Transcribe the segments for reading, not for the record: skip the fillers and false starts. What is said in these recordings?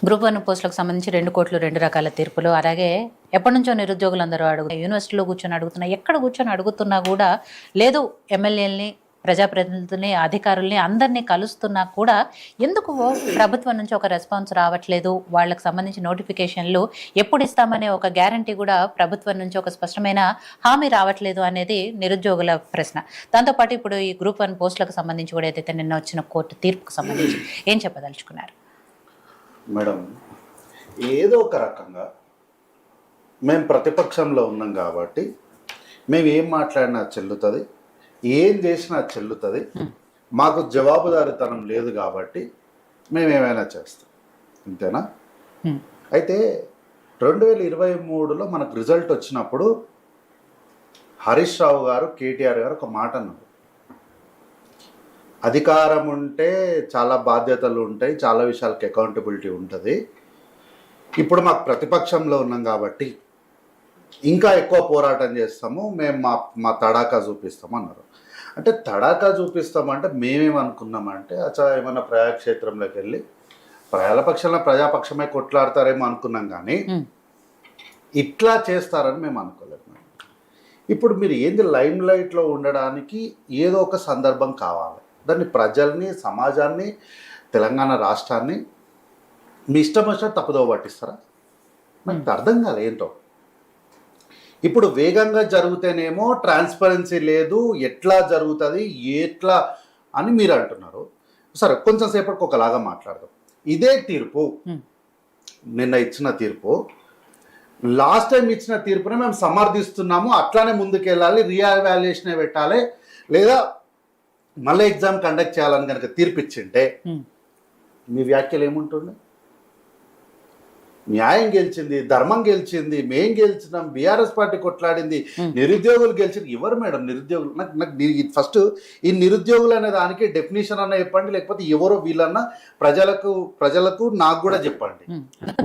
Group 1 పోస్టులకు సంబంధించి 2 కోట్లు 2 రకాల తీర్పులు. అలాగే ఎప్పటి నుంచో నిరుద్యోగులందరూ యూనివర్సిటీలో కూర్చొని అడుగుతున్నా, ఎక్కడ కూర్చొని అడుగుతున్నా కూడా లేదు, ఎమ్మెల్యేలని, ప్రజాప్రతినిధుల్ని, అధికారుల్ని అందరినీ కలుస్తున్నా కూడా ఎందుకు ప్రభుత్వం నుంచి ఒక రెస్పాన్స్ రావట్లేదు, వాళ్ళకి సంబంధించి నోటిఫికేషన్లు ఎప్పుడు ఇస్తామనే ఒక గ్యారంటీ కూడా ప్రభుత్వం నుంచి ఒక స్పష్టమైన హామీ రావట్లేదు అనేది నిరుద్యోగుల ప్రశ్న. దాంతోపాటు ఇప్పుడు ఈ గ్రూప్ 1 పోస్టులకు సంబంధించి కూడా ఏదైతే నిన్న వచ్చిన కోర్టు తీర్పుకు సంబంధించి ఏం చెప్పదలుచుకున్నారు? మేడం, ఏదో ఒక రకంగా మేము ప్రతిపక్షంలో ఉన్నాం కాబట్టి మేము ఏం మాట్లాడినా చెల్లుతుంది, ఏం చేసినా చెల్లుతుంది. మాకు జవాబుదారీతనం లేదు కాబట్టి మేము ఏమైనా చేస్తాం, అంతేనా? అయితే 2023లో మనకు రిజల్ట్ వచ్చినప్పుడు హరీష్ రావు గారు, కేటీఆర్ గారు ఒక మాట అన్నారు, అధికారం ఉంటే చాలా బాధ్యతలు ఉంటాయి, చాలా విషయాలకు అకౌంటబిలిటీ ఉంటుంది. ఇప్పుడు మాకు ప్రతిపక్షంలో ఉన్నాం కాబట్టి ఇంకా ఎక్కువ పోరాటం చేస్తాము, మేము మా తడాకా చూపిస్తాము అన్నారు. అంటే తడాకా చూపిస్తామంటే మేమేమనుకున్నామంటే ఏమన్నా ప్రజాక్షేత్రంలోకి వెళ్ళి ప్రజాపక్షమే కొట్లాడతారేమో అనుకున్నాం, కానీ ఇట్లా చేస్తారని మేము అనుకోలేదు. ఇప్పుడు మీరు ఏంది, లైమ్ లైట్లో ఉండడానికి ఏదో ఒక సందర్భం కావాలి. దాన్ని ప్రజల్ని, సమాజాన్ని, తెలంగాణ రాష్ట్రాన్ని మీ ఇష్టం వచ్చినా తప్పుదోవ పట్టిస్తారా? నాకు అర్థం కాదు ఏంటో. ఇప్పుడు వేగంగా జరిగితేనేమో ట్రాన్స్పరెన్సీ లేదు, ఎట్లా జరుగుతుంది ఎట్లా అని మీరు అంటున్నారు. సరే, కొంచెం సేపటికి ఒకలాగా మాట్లాడదాం. ఇదే తీర్పు, నిన్న ఇచ్చిన తీర్పు, లాస్ట్ టైం ఇచ్చిన తీర్పునే మేము సమర్థిస్తున్నాము, అట్లానే ముందుకెళ్ళాలి, రీఎవాల్యుయేషనే పెట్టాలి, లేదా మళ్ళీ ఎగ్జామ్ కండక్ట్ చేయాలని కనుక తీర్పిచ్చింటే మీ వ్యాఖ్యలు ఏముంటుండే? న్యాయం గెలిచింది, ధర్మం గెలిచింది, మేం గెలిచినాం, బీఆర్ఎస్ పార్టీ కొట్లాడింది, నిరుద్యోగులు గెలిచింది. ఎవరు మేడం నిరుద్యోగులు? నాకు ఫస్ట్ ఈ నిరుద్యోగులు అనే దానికి డెఫినేషన్ అన్న చెప్పండి, లేకపోతే ఎవరో వీళ్ళన్నా ప్రజలకు నాకు కూడా చెప్పండి.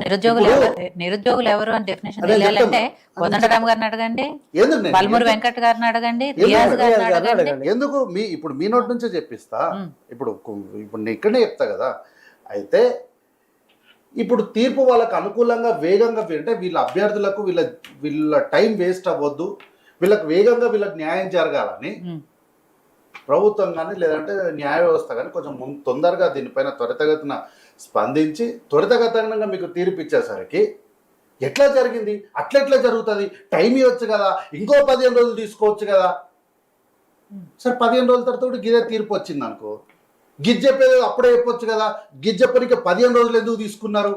నిరుద్యోగులు ఎవరు అని డెఫినేషన్ తెలియాలంటే కోదండరామ్ గారిని అడగండి, బల్మూరి వెంకట్ గారిని అడగండి, ఎందుకు ఇప్పుడు మీ నోటి నుంచే చెప్పిస్తా. ఇప్పుడు నేను ఇక్కడనే చెప్తా కదా. అయితే ఇప్పుడు తీర్పు వాళ్ళకు అనుకూలంగా వేగంగా, అంటే వీళ్ళ అభ్యర్థులకు వీళ్ళ టైం వేస్ట్ అవ్వద్దు, వీళ్ళకి వేగంగా వీళ్ళకి న్యాయం జరగాలని ప్రభుత్వం కానీ లేదంటే న్యాయ వ్యవస్థ కానీ కొంచెం తొందరగా దీనిపైన త్వరితగతిన స్పందించి త్వరితగతంగా మీకు తీర్పు ఇచ్చేసరికి ఎట్లా జరిగింది అట్లెట్లా జరుగుతుంది, టైం ఇవ్వచ్చు కదా, ఇంకో 15 రోజులు తీసుకోవచ్చు కదా. సరే, 15 రోజుల తర్వాత గిదే తీర్పు వచ్చింది అనుకో, గిజ్ చెప్పేది అప్పుడే చెప్పొచ్చు కదా, గిజ్ చెప్పడానికి 15 రోజులు ఎందుకు తీసుకున్నారు?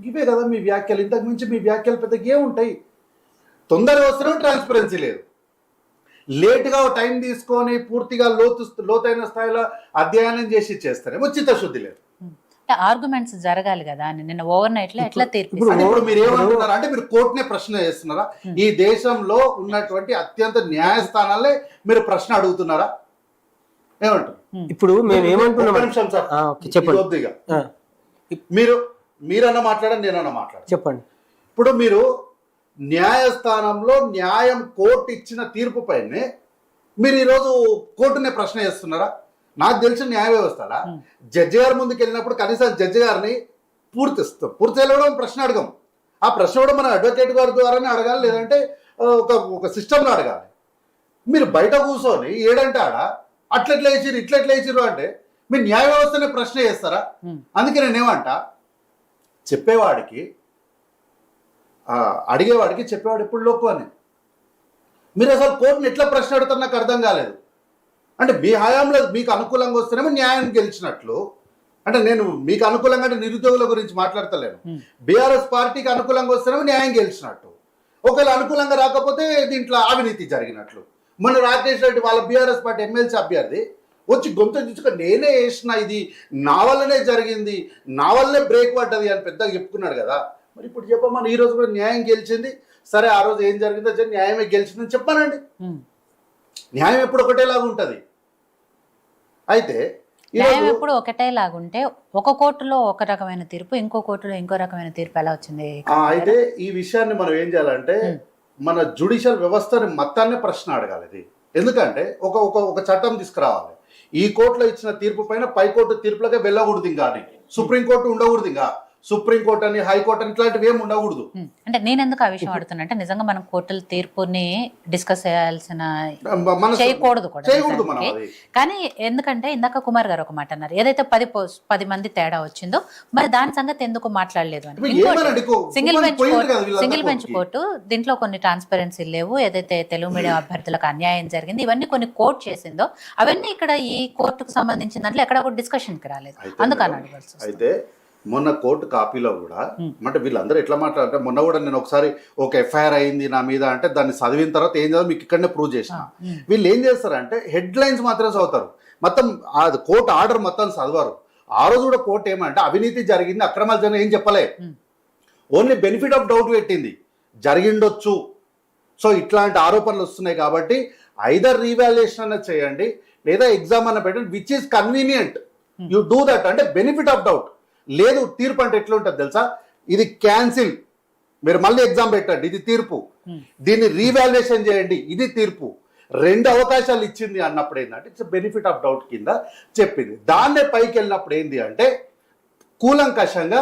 ఇవే కదా మీ వ్యాఖ్యలు. ఇంతకు మించి మీ వ్యాఖ్యలు పెద్దగా ఏముంటాయి? తొందరగా వస్తేనే ట్రాన్స్పరెన్సీ లేదు, లేటుగా టైం తీసుకొని పూర్తిగా లోతైన స్థాయిలో అధ్యయనం చేసి చేస్తారేమో చిత్తశుద్ధి లేదు. ఆర్గ్యుమెంట్స్ జరగాలి కదా. నిన్న ఓవర్ నైట్ లో ఎట్లా తీర్పు? ఇప్పుడు మీరు ఏమంటున్నారు అంటే మీరు కోర్టునే ప్రశ్న చేస్తున్నారా? ఈ దేశంలో ఉన్నటువంటి అత్యంత న్యాయస్థానాలే మీరు ప్రశ్న అడుగుతున్నారా? ఏమంటారు? ఇప్పుడు మేము ఏమంటున్నాం, మీరన్నా మాట్లాడండి, నేనన్నా మాట్లాడండి, చెప్పండి. ఇప్పుడు మీరు న్యాయస్థానంలో కోర్టు ఇచ్చిన తీర్పు పైనే మీరు ఈరోజు కోర్టునే ప్రశ్న చేస్తున్నారా? నాకు తెలిసిన న్యాయ వ్యవస్థలా జడ్జి గారి ముందుకు వెళ్ళినప్పుడు కనీసం జడ్జి గారిని పూర్తి వెళ్ళడం ప్రశ్న అడగం. ఆ ప్రశ్న కూడా మన అడ్వకేట్ గారి ద్వారానే అడగాలి, లేదంటే ఒక సిస్టంలో అడగాలి. మీరు బయట కూర్చొని ఏడంటే ఆడ అట్లెట్లా వేసిరు ఇట్లెట్లా వేసిరు అంటే మీరు న్యాయ వ్యవస్థనే ప్రశ్న చేస్తారా? అందుకే నేనేమంట, చెప్పేవాడికి అడిగేవాడికి చెప్పేవాడు ఎప్పుడు లోకు అని. మీరు అసలు కోర్టుని ఎట్లా ప్రశ్న అడుగుతారు నాకు అర్థం కాలేదు. అంటే మీ హయాంలో మీకు అనుకూలంగా వస్తేనేమో న్యాయం గెలిచినట్లు, అంటే నేను మీకు అనుకూలంగా అంటే నిరుద్యోగుల గురించి మాట్లాడతలేను, బీఆర్ఎస్ పార్టీకి అనుకూలంగా వస్తేనేమో న్యాయం గెలిచినట్టు, ఒకవేళ అనుకూలంగా రాకపోతే దీంట్లో అవినీతి జరిగినట్లు. మొన్న రాకేష్ రెడ్డి వాళ్ళ బీఆర్ఎస్ పార్టీ ఎమ్మెల్సీ అభ్యర్థి వచ్చి గొంతు తీసుకొని నేనే వేసిన, ఇది నా వల్లనే జరిగింది, నా వల్లనే బ్రేక్ పడ్డది అని పెద్దగా చెప్పుకున్నాడు కదా. మరి ఇప్పుడు చెప్పమని ఈ రోజు కూడా న్యాయం గెలిచింది, సరే ఆ రోజు ఏం జరిగిందో న్యాయమే గెలిచిందని చెప్పానండి. న్యాయం ఎప్పుడు ఒకటేలాగా ఉంటుంది. అయితే న్యాయం ఎప్పుడు ఒకటేలాగుంటే ఒక కోర్టులో ఒక రకమైన తీర్పు, ఇంకో కోర్టులో ఇంకో రకమైన తీర్పు ఎలా వచ్చింది? అయితే ఈ విషయాన్ని మనం ఏం చేయాలంటే మన జ్యుడిషియల్ వ్యవస్థని మొత్తాన్ని ప్రశ్న అడగాలి. ఎందుకంటే ఒక చట్టం తీసుకురావాలి. ఈ కోర్టులో ఇచ్చిన తీర్పు పైన పై కోర్టు తీర్పులకే వెళ్ళకూడదు, ఇంకా సుప్రీంకోర్టు ఉండకూడదు, ఇంకా సుప్రీంకోర్టు అని హైకోర్టు అని ఇట్లాంటివి ఏమి ఉండకూడదు. అంటే నేను ఎందుకు ఆ విషయం అడుగుతున్నా అంటే నిజంగా మనం కోర్టుల తీర్పుని డిస్కస్ చేయాల్సిన చేయకూడదు కూడా చేయకూడదు మనం నిజానికి. అది. కానీ ఎందుకంటే ఇందాక కుమార్ గారు ఒక మాట అన్నారు, ఏదైతే 10 మంది తేడా వచ్చిందో మరి దాని సంగతి ఎందుకు మాట్లాడలేదు అని. ఇప్పుడు ఇంకోటి, ఏమనండి, సింగిల్ బెంచ్ పోయింది కోర్టు కదా వీళ్ళంతా సింగిల్ బెంచ్ కోర్టుకి. కోర్టు దీంట్లో కొన్ని ట్రాన్స్పరెన్సీ లేవు, ఏదైతే తెలుగు మీడియం అభ్యర్థులకు అన్యాయం జరిగింది ఇవన్నీ కొన్ని కోర్టు చేసిందో అవన్నీ ఇక్కడ ఈ కోర్టుకు సంబంధించిన దాంట్లో ఎక్కడ కూడా డిస్కషన్ కి రాలేదు, అయితే అందుకని అడగాల్సి వస్తుంది. అయితే మొన్న కోర్టు కాపీలో కూడా అంటే వీళ్ళందరూ ఎట్లా మాట్లాడారంటే మొన్న కూడా నేను ఒకసారి ఒక ఎఫ్ఐఆర్ అయింది నా మీద అంటే దాన్ని చదివిన తర్వాత ఏం చదివి మీకు ఇక్కడనే ప్రూవ్ చేసిన. వీళ్ళు ఏం చేస్తారంటే హెడ్ లైన్స్ మాత్రమే చదువుతారు, మొత్తం అది కోర్టు ఆర్డర్ మొత్తం చదవరు. ఆ రోజు కూడా కోర్టు ఏమంటే అవినీతి జరిగింది అక్రమాలు జరిగింది ఏం చెప్పలే, ఓన్లీ బెనిఫిట్ ఆఫ్ డౌట్ పెట్టింది జరిగిండొచ్చు. సో ఇట్లాంటి ఆరోపణలు వస్తున్నాయి కాబట్టి ఐదర్ రీవాల్యుయేషన్ అన్న చేయండి లేదా ఎగ్జామ్ అన్న పెట్టండి which is convenient, you do that. అంటే బెనిఫిట్ ఆఫ్ డౌట్ లేదు. తీర్పు అంటే ఎట్లుంటుంది తెలుసా, ఇది క్యాన్సిల్, మీరు మళ్ళీ ఎగ్జామ్ పెట్టండి, ఇది తీర్పు. దీన్ని రీవాల్యుయేషన్ చేయండి, ఇది తీర్పు. 2 అవకాశాలు ఇచ్చింది అన్నప్పుడు ఏంటంటే ఇట్స్ బెనిఫిట్ ఆఫ్ డౌట్ కింద చెప్పింది. దాన్నే పైకి వెళ్ళినప్పుడు ఏంది అంటే కూలంకషంగా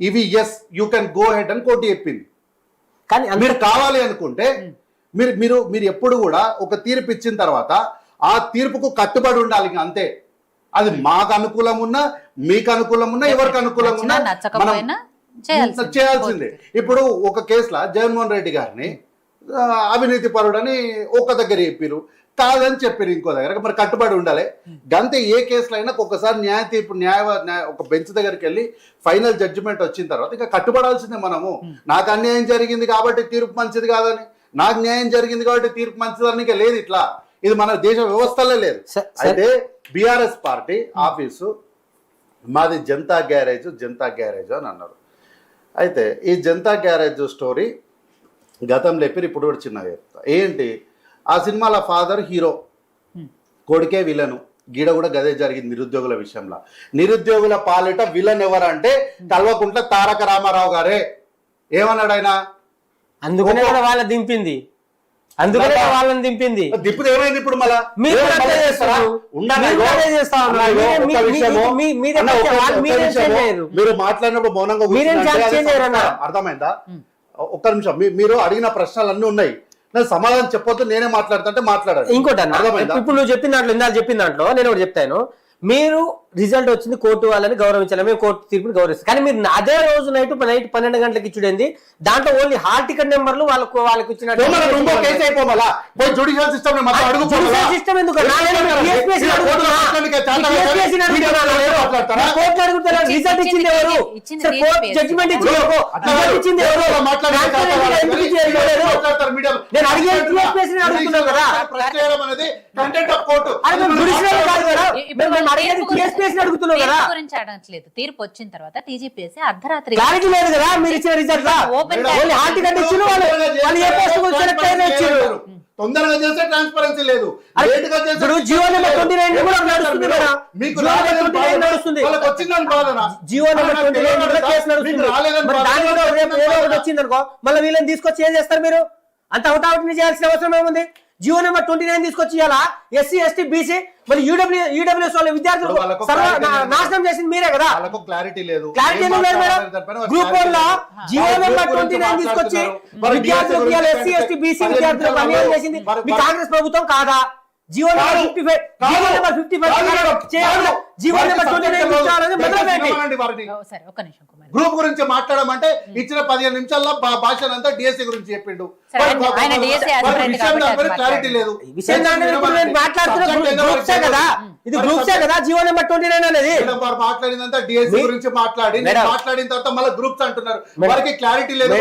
ఇవి yes you can go ahead అని కోర్టు చెప్పింది. కానీ మీరు కావాలి అనుకుంటే మీరు మీరు మీరు ఎప్పుడు కూడా ఒక తీర్పు ఇచ్చిన తర్వాత ఆ తీర్పుకు కట్టుబడి ఉండాలి, ఇంకా అంతే. అది మాకు అనుకూలం ఉన్నా మీకు అనుకూలం ఉన్నా ఎవరికి అనుకూలం ఉన్నా నచ్చకపోయినా చేయాల్సిందే. ఇప్పుడు ఒక కేసులో జగన్మోహన్ రెడ్డి గారిని అవినీతి పరుడని ఒక దగ్గర చెప్పారు, కాదని చెప్పారు ఇంకో దగ్గర, మరి కట్టుబడి ఉండాలి. గంతే ఏ కేసులో అయినా ఒక్కసారి న్యాయ తీర్పు ఒక బెంచ్ దగ్గరికి వెళ్ళి ఫైనల్ జడ్జిమెంట్ వచ్చిన తర్వాత ఇంకా కట్టుబడాల్సిందే మనము. నాకు అన్యాయం జరిగింది కాబట్టి తీర్పు మంచిది కాదని, నాకు న్యాయం జరిగింది కాబట్టి తీర్పు మంచిదని ఇంకా లేదు. ఇట్లా ఇది మన దేశ వ్యవస్థలో లేదు. అయితే బీఆర్ఎస్ పార్టీ ఆఫీసు మాది జనతా గ్యారేజ్ అని అన్నారు. అయితే ఈ జనతా గ్యారేజ్ స్టోరీ గతంలో చెప్పి ఇప్పుడు కూడా చిన్నగా చెప్తా. ఏంటి ఆ సినిమాల ఫాదర్ హీరో, కొడుకే విలను. గీడ కూడా గదే జరిగింది నిరుద్యోగుల విషయంలో. నిరుద్యోగుల పాలిట విలన్ ఎవరంటే కల్వకుంట్ల తారక రామారావు గారే. ఏమన్నాడు ఆయన? అందుకనే కూడా వాళ్ళని దింపింది, అందుకనే వాళ్ళని దింపింది. దిప్పుడు ఏమైంది ఇప్పుడు మళ్ళా? మీరు మాట్లాడినప్పుడు మౌనంగా అర్థమైందా? ఒక్క నిమిషం, మీరు అడిగిన ప్రశ్నలు అన్ని ఉన్నాయి, నేను సమాధానం చెప్పొద్దు, నేనే మాట్లాడుతుంటే మాట్లాడాలి. ఇంకోటి ఇప్పుడు నువ్వు చెప్పిన దాంట్లో ఇందాక చెప్పిన దాంట్లో నేను ఒకటి చెప్తాను. మీరు రిజల్ట్ వచ్చింది కోర్టు వాళ్ళని గౌరవించాలి, మేము కోర్టు తీర్పుని గౌరవిస్తాం. కానీ మీరు అదే రోజు నైట్ 12 గంటలకు ఇచ్చుడేంది, దాంట్లో ఓన్లీ హాల్ టికెట్ నెంబర్లు వాళ్ళకి ఇచ్చిన సిస్టమ్ ఎందుకు రిజల్ట్ ఇచ్చింది ఎవరు, జడ్జిమెంట్ ఇచ్చింది నేను అడిగే కదా. గురించి అడగట్లేదు, తీర్పు వచ్చిన తర్వాత టీజీపీఎస్సీ అర్ధరాత్రి క్లారిటీ లేదు కదా మీరు ఇచ్చిన రిజల్ట్. హాల్ టికెట్ ఇచ్చిన వాళ్ళు ఏ పోస్ట్ సెలెక్ట్ అయినా ఇచ్చారు. తొందరగా చేస్తే ట్రాన్స్పరెన్సీ లేదు. జియో నెంబర్ 29 కూడా నడుస్తుంది కదా, నడుస్తుంది. జియో నెంబర్ 29 కేసు నడుస్తుంది. దాని కూడా రేపు ఏదో ఒకటి వచ్చింది అనుకో, మళ్ళీ వీళ్ళని తీసుకొచ్చి ఏం చేస్తారు మీరు? అంత అవుట్ చేయాల్సిన అవసరం ఏముంది? జియో నెంబర్ 29 తీసుకొచ్చి ఇవాళ ఎస్సీ ఎస్టీ బీసీ మరి ఈడబ్ల్యూఎస్ వాళ్ళ విద్యార్థులు నాశనం చేసింది మీరే కదా. క్లారిటీ లేదు. క్లారిటీ ఎందుకు లేదు మేడం? గ్రూప్ 1 లో జియో నెంబర్ 29 తీసుకొచ్చి విద్యార్థులకు ఎస్సీ ఎస్టీ బీసీ విద్యార్థులకు అన్యాయం చేసింది మీ కాంగ్రెస్ ప్రభుత్వం కాదా? జియో నెంబర్ 55 జియో నెంబర్ 29 సరే ఒక్క నిమిషం కుమార్. గ్రూప్ గురించి మాట్లాడమంటే ఇచ్చిన 15 నిమిషాల్లో భాషను అంతా డిఎస్సీ గురించి చెప్పిండు. క్లారిటీ లేదు. ఇది గ్రూప్సే కదా జియో నెంబర్ 29 అనేది. మాట్లాడిందంతా డిఎస్సీ గురించి మాట్లాడిన తర్వాత మళ్ళీ గ్రూప్స్ అంటున్నారు, వారికి క్లారిటీ లేదు.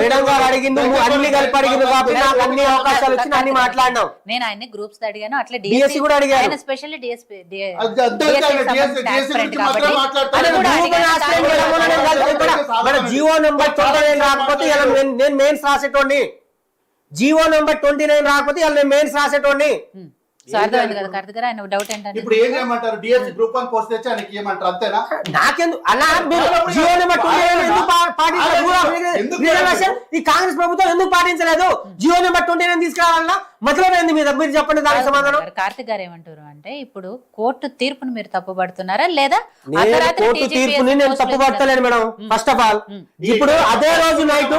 మేడం గారు అడిగింది అన్ని కలిపి అడిగింది కాబట్టి నాకు అన్ని అవకాశాలు వచ్చి అన్ని మాట్లాడినాం. నేను ఆయన్ని గ్రూప్స్ అడిగాను, అట్లా డిఎస్సీ కూడా అడిగాను. ఆయన స్పెషల్లీ డిఎస్పీ జియో నెంబర్ 29 రాకపోతే నేను మెయిన్స్ రాసేటోడిని. జియో నెంబర్ 29 రాకపోతే నేను మెయిన్స్ రాసేటోడిని. ఇప్పుడు ఏం చేయమంటారు? డిఎస్సీ గ్రూప్ 1 పోస్ట్ తెచ్చి ఆయనకి ఏమంటారు? అంతేనా? నాకెందుకు అలా జియో నెంబర్ 29 ఎందుకు పాటించారు? రిజర్వేషన్ ఈ కాంగ్రెస్ ప్రభుత్వం ఎందుకు పాటించలేదు? జియో నెంబర్ 29 తీసుకురావాలన్నా మతలబ్ ఏంది మీద? మీరు చెప్పండి దానికి సమాధానం. కార్తిక్ గారు ఏమంటారు అంటే, ఇప్పుడు కోర్టు తీర్పును మీరు తప్పుపడుతున్నారా లేదా కోర్టు తీర్పుని నేను తప్పుపడతలేను మేడం. ఫస్ట్ ఆఫ్ ఆల్ ఇప్పుడు అదే రోజు నైట్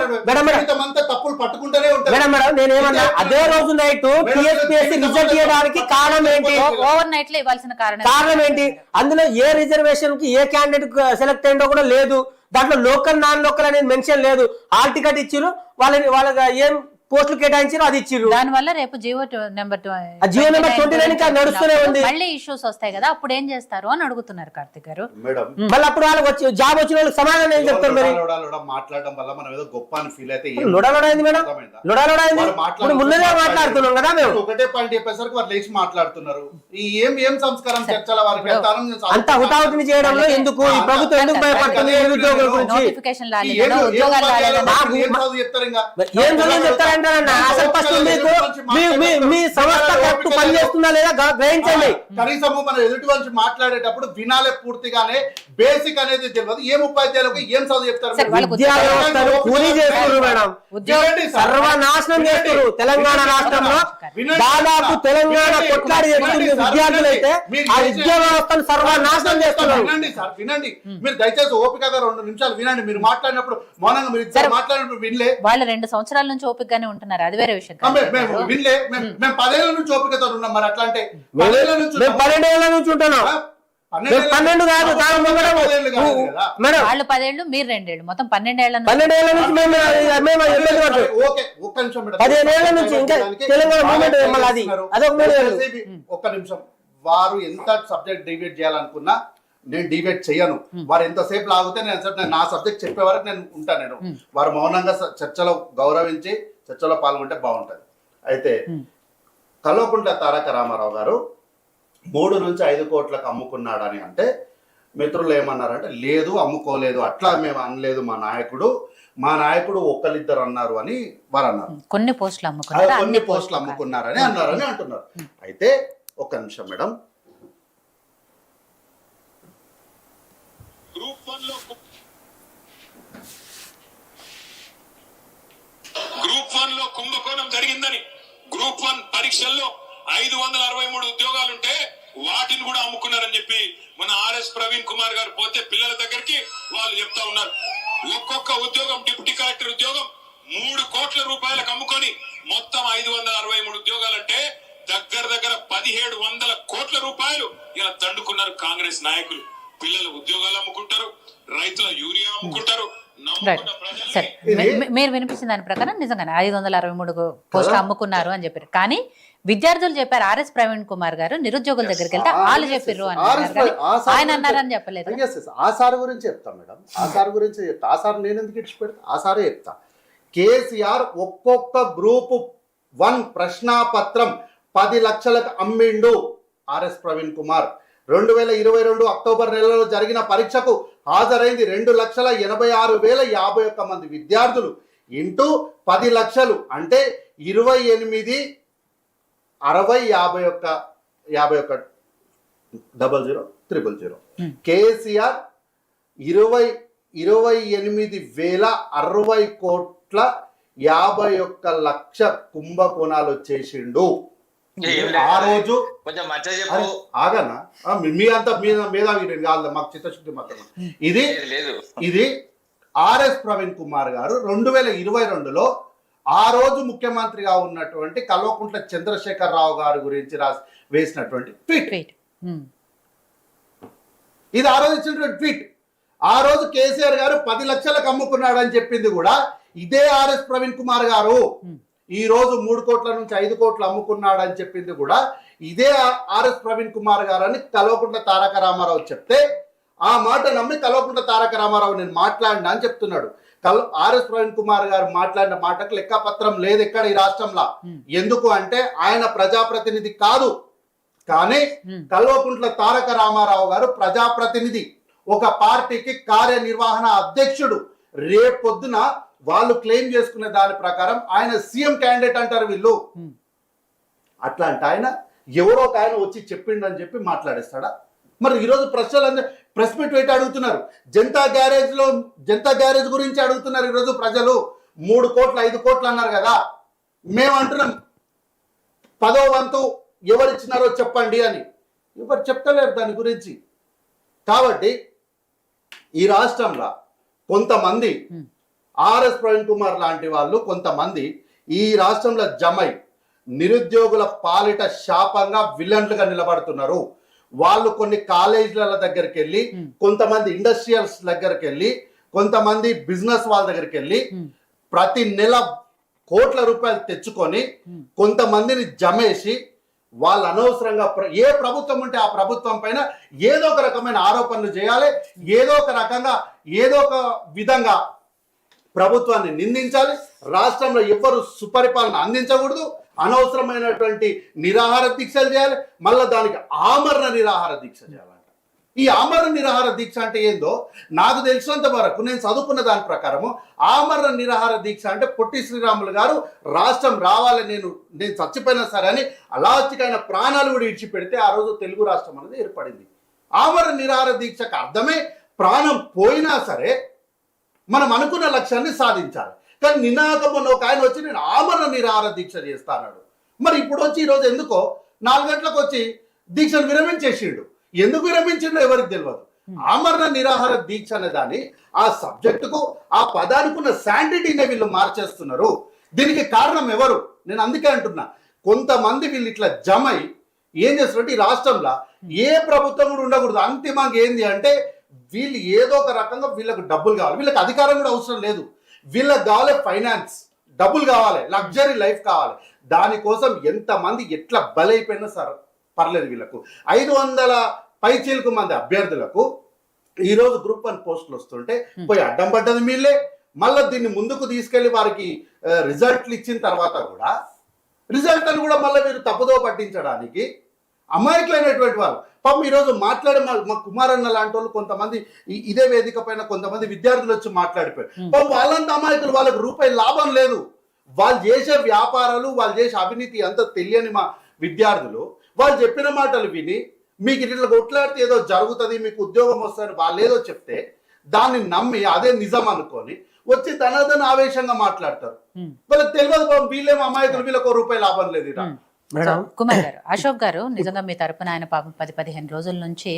తప్పులు పట్టుకుంటూనే ఉంటారు మేడం నేనేమన్నా అదే రోజు నైట్ టీఎస్పీఎస్సీ రిజల్ట్ ఇవ్వడానికి కారణం ఏంటి? ఓవర్ నైట్ లో ఇవ్వాల్సిన కారణం ఏంటి? అందులో ఏ రిజర్వేషన్ కి ఏ క్యాండిడేట్ సెలెక్ట్ అయిందో కూడా లేదు. దాంట్లో లోకల్ నాన్ లోకల్ అనేది మెన్షన్ లేదు. హాల్ టికెట్ ఇచ్చిరు, వాళ్ళకి ఏం పోస్టులు కేటాయించారు అది ఇచ్చిరు. దాని వల్ల రేపు జియో నెంబర్ 29 నడుస్తూనే ఉంది. మళ్ళీ ఇష్యూస్ వస్తాయి కదా, అప్పుడు ఏం చేస్తారు అని అడుగుతున్నారు కార్తిక్ గారు. మళ్ళీ అప్పుడు వాళ్ళకి వచ్చి జాబ్ వచ్చిన వాళ్ళకి సమాధానం ఏం చెప్తారు? మరి మాట్లాడడం వల్ల మనం ఏదో గొప్ప అని ఫీల్ అయితే లొడలొడైంది మేడం, లొడలొడైంది. ముందుగా మాట్లాడుతున్నాం కదా మేము. ఒకటే పాయింట్ చెప్పేసరికి వాళ్ళు లేచి మాట్లాడుతున్నారు. ఏం సంస్కారం చర్చల వారికి అంత హుటాహుటిని చేయడంలో ఎందుకు? ఈ ప్రభుత్వం ఎందుకు భయపడుతుంది నిరుద్యోగుల గురించి? నోటిఫికేషన్ ఉద్యోగాలు ఏం చెప్తారంటే అసలు ఫస్ట్ మీ సంస్థ కరెక్ట్ పని చేస్తుందా లేదా గ్రహించండి. కనీసము మనం ఎదుటి వాళ్ళు మాట్లాడేటప్పుడు వినాలే పూర్తిగానే. బేసిక్ అనేది తెలియదు. ఏం ఉపాధ్యాయులకు ఏం చదువు చెప్తారు? విద్యా వ్యవస్థను కూలీ చేస్తున్నారు మేడం, సర్వనాశనం చేస్తున్నారు. తెలంగాణ రాష్ట్రంలో దాదాపు తెలంగాణ కొట్లాడి చేస్తుంది విద్యార్థులు అయితే ఆ విద్యా వ్యవస్థను సర్వనాశనం చేస్తున్నారు. వినండి సార్, వినండి. మీరు దయచేసి ఓపికగా 2 నిమిషాలు వినండి. మీరు మాట్లాడినప్పుడు మౌనంగా మీరు మాట్లాడినప్పుడు వినలే. వాళ్ళు 2 సంవత్సరాల నుంచి ఓపికగానే ఉంటున్నారు, అది వేరే విషయం. వినలే. మేము 10 ఏళ్ల నుంచి ఓపికతో ఉన్నాం. మరి అట్లా అంటే 12 ఏళ్ల నుంచి ఉంటున్నాం. 12 కాదు, వాళ్ళు 10 ఏళ్ళు, మీరు 2 ఏళ్ళు, మొత్తం 12 ఏళ్ల నుంచి 12 ఏళ్ల నుంచి ఓకే. ఒక్క నిమిషం 15 ఏళ్ల నుంచి ఇంకా తెలంగాణ మూమెంట్ అది అదొక 3 ఏళ్ళు. ఒక్క నిమిషం. వారు ఎంత సబ్జెక్ట్ డిబేట్ చేయాలనుకున్నా నేను డిబేట్ చేయను. వారు ఎంతసేపు లాగితే నేను నా సబ్జెక్ట్ చెప్పే వరకు నేను ఉంటాను. నేను వారు మౌనంగా చర్చలో గౌరవించి చర్చలో పాల్గొంటే బాగుంటది. అయితే కల్వకుంట్ల తారక రామారావు గారు 3 నుంచి 5 కోట్లకు అమ్ముకున్నాడని అంటే మిత్రులు ఏమన్నారంటే, లేదు అమ్ముకోలేదు, అట్లా మేము అనలేదు, మా నాయకుడు ఒకళ్ళిద్దరు అన్నారు అని వారు అన్నారు. కొన్ని పోస్టులు అమ్ముకున్నారని అన్నారని అంటున్నారు. అయితే ఒక్క నిమిషం మేడం. గ్రూప్ 1 లో కుంభకోణం జరిగిందని, గ్రూప్ 1 పరీక్షల్లో 563 ఉద్యోగాలుంటే వాటిని కూడా అమ్ముకున్నారని చెప్పి మన ఆర్ఎస్ ప్రవీణ్ కుమార్ గారు పోతే పిల్లల దగ్గరికి వాళ్ళు చెప్తా ఉన్నారు. ఒక్కొక్క ఉద్యోగం, డిప్యూటీ కలెక్టర్ ఉద్యోగం 3 కోట్ల రూపాయలకు అమ్ముకొని మొత్తం 563 ఉద్యోగాలంటే దగ్గర 1700 కోట్ల రూపాయలు ఇలా దండుకున్నారు కాంగ్రెస్ నాయకులు. పిల్లల ఉద్యోగాలు అమ్ముకుంటారు, రైతుల యూరియా అమ్ముకుంటారు. సరే, మీరు వినిపించిన దాని ప్రకారం నిజంగానే 563 పోస్టులు అమ్ముకున్నారు అని చెప్పారు. కానీ విద్యార్థులు చెప్పారు, ఆర్ఎస్ ప్రవీణ్ కుమార్ గారు నిరుద్యోగుల దగ్గరికి వెళ్తే వాళ్ళు చెప్పారు అని ఆయన అన్నారని చెప్పలేదు. ఆ సార్ గురించి చెప్తా మేడం, ఆ సార్ గురించి చెప్తా. ఆ సార్ నేను ఎందుకు ఇచ్చి పెడతా? ఆ సారే చెప్తా. కేసీఆర్ ఒక్కొక్క గ్రూప్ 1 ప్రశ్నాపత్రం 10 లక్షలకు అమ్మిండు ఆర్ఎస్ ప్రవీణ్ కుమార్. 2022 అక్టోబర్ నెలలో జరిగిన పరీక్షకు హాజరైంది 2,86,051 మంది విద్యార్థులు. ఇంటూ 10 లక్షలు అంటే 28 60 51 00 000. కేసీఆర్ 28,060 కోట్ల 51 లక్ష కుంభకోణాలు చేసిండు. ఆ రోజు ఆగనా మీ అంతా మేధావి కాదు, మాకు చిత్తశుద్ధి మాత్రం. ఇది ఆర్ఎస్ ప్రవీణ్ కుమార్ గారు 2022లో ఆ రోజు ముఖ్యమంత్రిగా ఉన్నటువంటి కల్వకుంట్ల చంద్రశేఖర్ రావు గారి గురించి వేసినటువంటి ట్వీట్. ఇది ఆ రోజు ఇచ్చినటువంటి ట్వీట్. ఆ రోజు కేసీఆర్ గారు 10 లక్షలకు అమ్ముకున్నాడు అని చెప్పింది కూడా ఇదే ఆర్ఎస్ ప్రవీణ్ కుమార్ గారు. ఈ రోజు 3 కోట్ల నుంచి 5 కోట్లు అమ్ముకున్నాడు అని చెప్పింది కూడా ఇదే ఆర్ఎస్ ప్రవీణ్ కుమార్ గారు అని కల్వకుంట్ల తారక రామారావు చెప్తే ఆ మాట నమ్మి కల్వకుంట్ల తారక రామారావు నేను మాట్లాడినా అని చెప్తున్నాడు. ఆర్ఎస్ ప్రవీణ్ కుమార్ గారు మాట్లాడిన మాటకు లెక్కపత్రం లేదు ఎక్కడ ఈ రాష్ట్రంలో. ఎందుకు అంటే ఆయన ప్రజాప్రతినిధి కాదు, కానీ కల్వకుంట్ల తారక రామారావు గారు ప్రజాప్రతినిధి, ఒక పార్టీకి కార్యనిర్వహణ అధ్యక్షుడు. రేపొద్దున వాళ్ళు క్లెయిమ్ చేసుకునే దాని ప్రకారం ఆయన సీఎం క్యాండిడేట్ అంటారు వీళ్ళు. అట్లాంటి ఆయన ఎవరో ఒక ఆయన వచ్చి చెప్పిండని చెప్పి మాట్లాడేస్తాడా? మరి ఈరోజు ప్రజలందరూ ప్రెస్ మీట్ పెట్టి అడుగుతున్నారు. జనతా గ్యారేజ్ గురించి అడుగుతున్నారు ఈరోజు ప్రజలు. 3 కోట్లు 5 కోట్లు అన్నారు కదా, మేము అంటున్నాం 10వ వంతు ఎవరిచ్చినారో చెప్పండి అని. ఎవరు చెప్తలేరు దాని గురించి. కాబట్టి ఈ రాష్ట్రంలో కొంతమంది ఆర్ఎస్ ప్రవీణ్ కుమార్ లాంటి వాళ్ళు కొంతమంది ఈ రాష్ట్రంలో జమై నిరుద్యోగుల పాలిట శాపంగా విలన్లుగా నిలబడుతున్నారు. వాళ్ళు కొన్ని కాలేజీల దగ్గరికి వెళ్ళి, కొంతమంది ఇండస్ట్రియల్స్ దగ్గరికి వెళ్ళి, కొంతమంది బిజినెస్ వాళ్ళ దగ్గరికి వెళ్ళి ప్రతి నెల కోట్ల రూపాయలు తెచ్చుకొని కొంతమందిని జమేసి వాళ్ళు అనవసరంగా ఏ ప్రభుత్వం ఉంటే ఆ ప్రభుత్వం పైన ఏదో ఒక రకమైన ఆరోపణలు చేయాలి, ఏదో ఒక రకంగా ఏదో ఒక విధంగా ప్రభుత్వాన్ని నిందించాలి. రాష్ట్రంలో ఎవ్వరు సుపరిపాలన అందించకూడదు. అనవసరమైనటువంటి నిరాహార దీక్షలు చేయాలి. మళ్ళీ దానికి ఆమరణ నిరాహార దీక్ష చేయాలంట. ఈ ఆమరణ నిరాహార దీక్ష అంటే ఏందో నాకు తెలిసినంత వరకు, నేను చదువుకున్న దాని ప్రకారము ఆమరణ నిరాహార దీక్ష అంటే పొట్టి శ్రీరాములు గారు రాష్ట్రం రావాలి, నేను చచ్చిపోయినా సరే అని అలాస్తికైన ప్రాణాలు కూడా ఇడిచిపెడితే ఆ రోజు తెలుగు రాష్ట్రం అనేది ఏర్పడింది. ఆమరణ నిరాహార దీక్షకు అర్థమే ప్రాణం పోయినా సరే మనం అనుకున్న లక్ష్యాన్ని సాధించాలి. కానీ నినాకం ఒక ఆయన వచ్చి నేను ఆమరణ నిరాహార దీక్ష చేస్తాడు. మరి ఇప్పుడు వచ్చి ఈరోజు ఎందుకో 4 గంటలకు వచ్చి దీక్షను విరమించేసిండు. ఎందుకు విరమించిండో ఎవరికి తెలియదు. ఆమరణ నిరాహార దీక్ష అనే దాన్ని ఆ సబ్జెక్టుకు ఆ పదానికున్న శాంటిటీనే వీళ్ళు మార్చేస్తున్నారు. దీనికి కారణం ఎవరు? నేను అందుకే అంటున్నా, కొంతమంది వీళ్ళు ఇట్లా జమై ఏం చేస్తున్నట్టు ఈ రాష్ట్రంలో ఏ ప్రభుత్వం కూడా ఉండకూడదు. అంతిమంగా ఏంది అంటే వీళ్ళు ఏదో ఒక రకంగా వీళ్ళకు డబ్బులు కావాలి. వీళ్ళకి అధికారం కూడా అవసరం లేదు. వీళ్ళకి కావాలి ఫైనాన్స్, డబ్బులు కావాలి, లగ్జరీ లైఫ్ కావాలి. దానికోసం ఎంతమంది ఎట్లా బలైపోయినా సరే పర్లేదు. వీళ్ళకు 500 పైచీలకు మంది అభ్యర్థులకు ఈరోజు గ్రూప్ 1 పోస్టులు వస్తుంటే పోయి అడ్డం పడ్డది మీళ్ళే. మళ్ళీ దీన్ని ముందుకు తీసుకెళ్లి వారికి రిజల్ట్లు ఇచ్చిన తర్వాత కూడా రిజల్ట్ అని కూడా మళ్ళీ మీరు తప్పుదో పట్టించడానికి అమాయకులైనటువంటి వాళ్ళు. పాపం ఈరోజు మాట్లాడే మా కుమారన్న లాంటి వాళ్ళు కొంతమంది ఇదే వేదిక పైన కొంతమంది విద్యార్థులు వచ్చి మాట్లాడిపోయారు. పాపం వాళ్ళంతా అమాయకులు, వాళ్ళకి రూపాయి లాభం లేదు. వాళ్ళు చేసే వ్యాపారాలు, వాళ్ళు చేసే అవినీతి అంతా తెలియని మా విద్యార్థులు వాళ్ళు చెప్పిన మాటలు విని మీకు ఇట్లా కొట్లాడితే ఏదో జరుగుతుంది, మీకు ఉద్యోగం వస్తుంది వాళ్ళు ఏదో చెప్తే దాన్ని నమ్మి అదే నిజం అనుకొని వచ్చి ధనాధన ఆవేశంగా మాట్లాడతారు. వాళ్ళకి తెలియదు పాపం వీళ్ళేమో అమాయకులు, వీళ్ళకి రూపాయి లాభం లేదు. కుమార్ గారు, అశోక్ గారు, నిజంగా మీ తరపున ఆయన పాపం 10-15 రోజుల నుంచి